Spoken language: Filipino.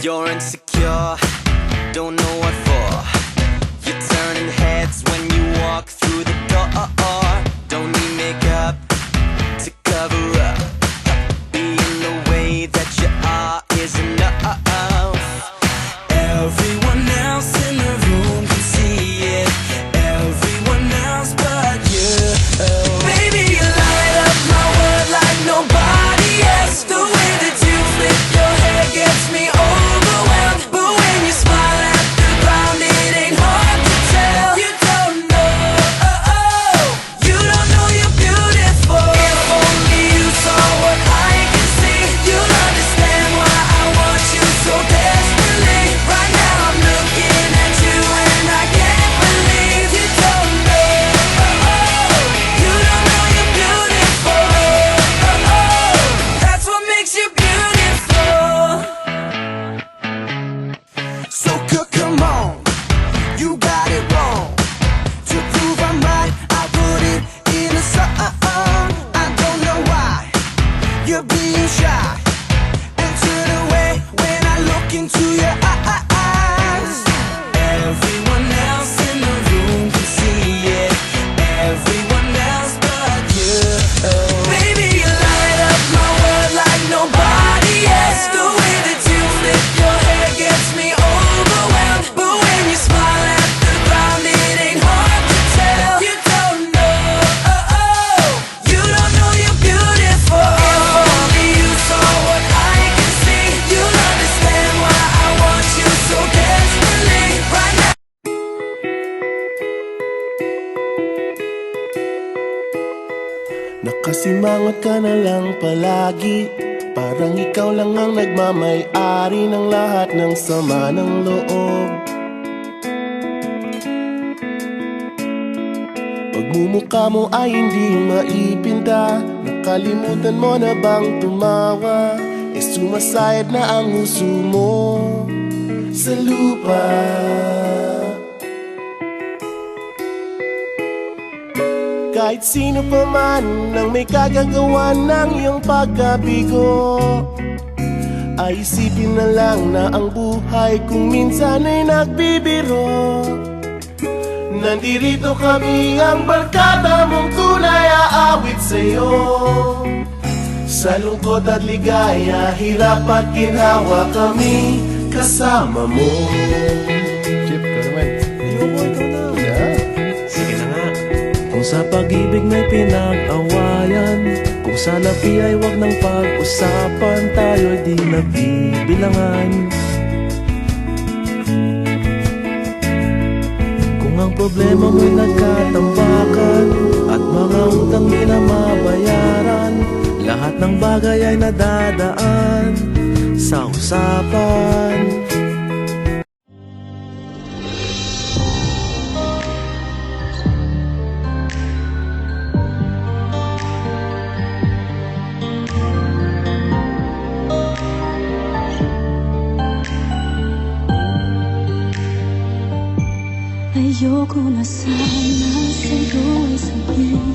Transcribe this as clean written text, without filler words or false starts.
You're insecure, don't know what for. You're turning heads when you walk through the door. Don't need makeup to cover up. Being the way that you are is enough. Everyone else in the room can see it. Everyone else but you. Baby, you light up my world like nobody else. The way that you flip your hair gets me overwhelmed. But when you smile at the ground, it ain't hard to tell. You don't know, you don't know you're beautiful. If only you saw what I can see, you'll understand why I want you so desperately. Right now I'm looking at you and I can't believe you don't know, you don't know you're beautiful. That's what makes you beautiful. So come on, you got it wrong. To prove I'm right, I put it in a song. I don't know why you're being shy and turn away when I look into your eyes. Everyone else in the room can see it. Everyone else but you. Baby, you light up my world like nobody else. The way that you flip your hair gets me overwhelmed. But when you smile at the ground, it ain't hard to tell. You don't know, you don't know you're beautiful. If only you saw what I can see, you'll understand why I want you so desperately. Right now Nakasimangot ka na lang palagi, parang ikaw lang ang nagmamay-ari ng lahat ng sama ng loob. Pagmumukha mo ay hindi maipinta, nakalimutan mo na bang tumawa? Sumasayad na ang huso mo sa lupa. Kahit sino pa man ang may kagagawa ng iyong pagkabigo, ay isipin na lang na ang buhay kung minsan ay nagbibiro. Nandirito kami ang barkada mong tunay aawit sa'yo. Sa lungkot at ligaya, hirap at ginhawa kami kasama mo. Chip, ka naman. Ayoko, ikaw na. Yeah. Sige na nga. Kung sa pag-ibig may pinag-awayan, kung sa labi ay wag nang pag-usapan, tayo'y di nagbibilangan. Kung ang problema mo'y nagkatambakan at mga utang di na mabayaran, lahat ng bagay ay nadadaan sa usapan. Ayoko na sana sa'yo ay sabihin